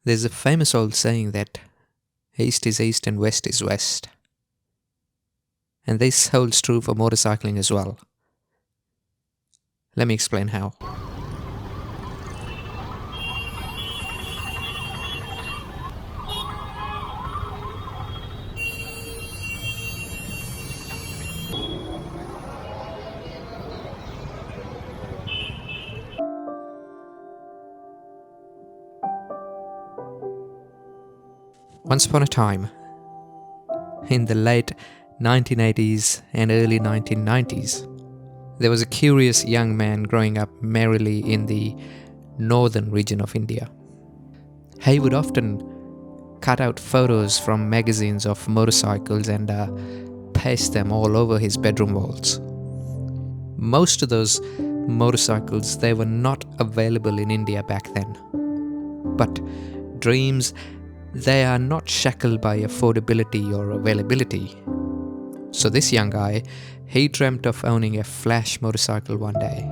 There's a famous old saying that east is east and west is west. And this holds true for motorcycling as well. Let me explain how. Once upon a time, in the late 1980s and early 1990s, there was a curious young man growing up merrily in the northern region of India. He would often cut out photos from magazines of motorcycles and paste them all over his bedroom walls. Most of those motorcycles, they were not available in India back then. But dreams, they are not shackled by affordability or availability. So this young guy, he dreamt of owning a flash motorcycle one day.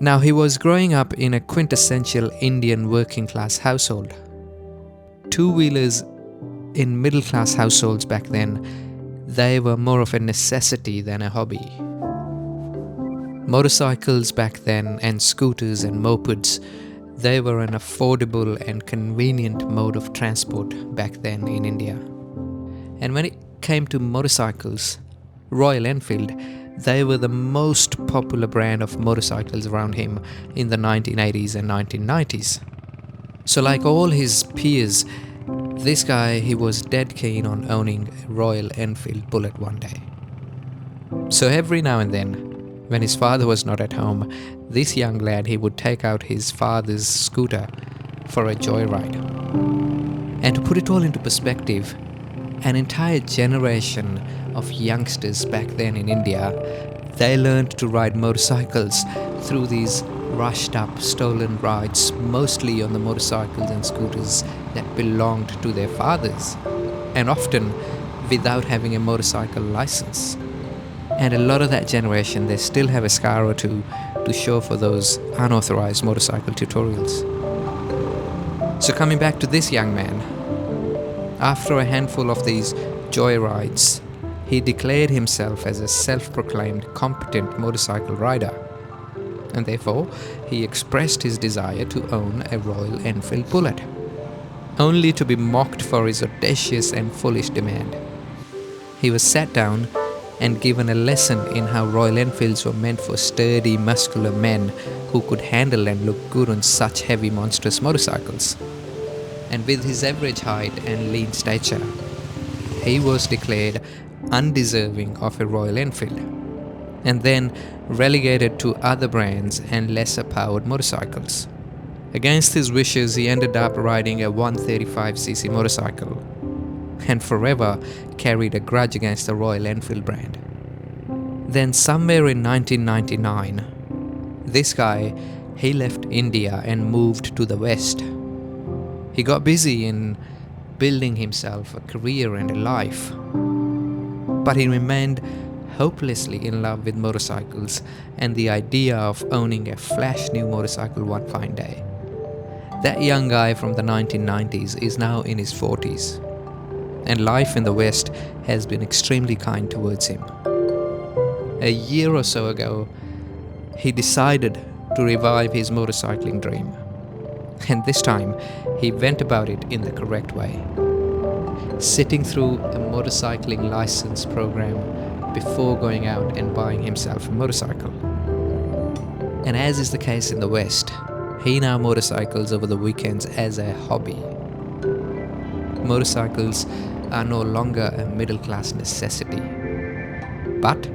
Now he was growing up in a quintessential Indian working class household. Two-wheelers in middle class households back then, they were more of a necessity than a hobby. Motorcycles back then and scooters and mopeds, they were an affordable and convenient mode of transport back then in India. And when it came to motorcycles, Royal Enfield, they were the most popular brand of motorcycles around him in the 1980s and 1990s. So like all his peers, this guy, he was dead keen on owning a Royal Enfield Bullet one day. So every now and then, when his father was not at home, this young lad, he would take out his father's scooter for a joyride. And to put it all into perspective, an entire generation of youngsters back then in India, they learned to ride motorcycles through these rushed up, stolen rides, mostly on the motorcycles and scooters that belonged to their fathers, and often without having a motorcycle license. And a lot of that generation, they still have a scar or two to show for those unauthorized motorcycle tutorials. So coming back to this young man, after a handful of these joyrides, he declared himself as a self-proclaimed competent motorcycle rider. And therefore, he expressed his desire to own a Royal Enfield Bullet, only to be mocked for his audacious and foolish demand. He was sat down and given a lesson in how Royal Enfields were meant for sturdy, muscular men who could handle and look good on such heavy, monstrous motorcycles. And with his average height and lean stature, he was declared undeserving of a Royal Enfield, and then relegated to other brands and lesser powered motorcycles. Against his wishes, he ended up riding a 135cc motorcycle, and forever carried a grudge against the Royal Enfield brand. Then somewhere in 1999, this guy, he left India and moved to the West. He got busy in building himself a career and a life, but he remained hopelessly in love with motorcycles and the idea of owning a flash new motorcycle one fine day. That young guy from the 1990s is now in his 40s. And life in the West has been extremely kind towards him. A year or so ago, he decided to revive his motorcycling dream. And this time, he went about it in the correct way, sitting through a motorcycling license program before going out and buying himself a motorcycle. And as is the case in the West, he now motorcycles over the weekends as a hobby. Motorcycles are no longer a middle-class necessity. But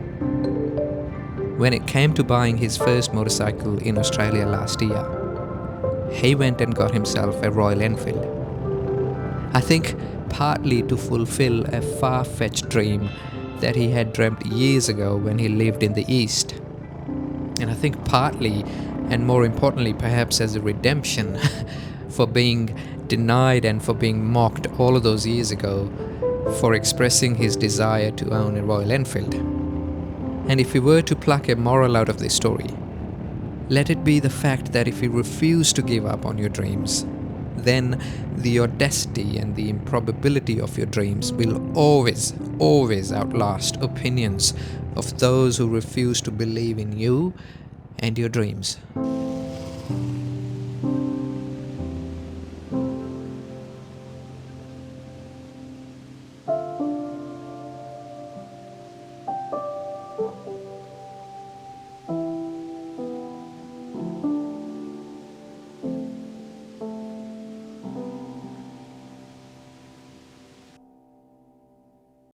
when it came to buying his first motorcycle in Australia last year, he went and got himself a Royal Enfield. I think partly to fulfill a far-fetched dream that he had dreamt years ago when he lived in the East. And I think partly, and more importantly perhaps as a redemption for being denied and for being mocked all of those years ago for expressing his desire to own a Royal Enfield. And if we were to pluck a moral out of this story, let it be the fact that if you refuse to give up on your dreams, then the audacity and the improbability of your dreams will always outlast opinions of those who refuse to believe in you and your dreams.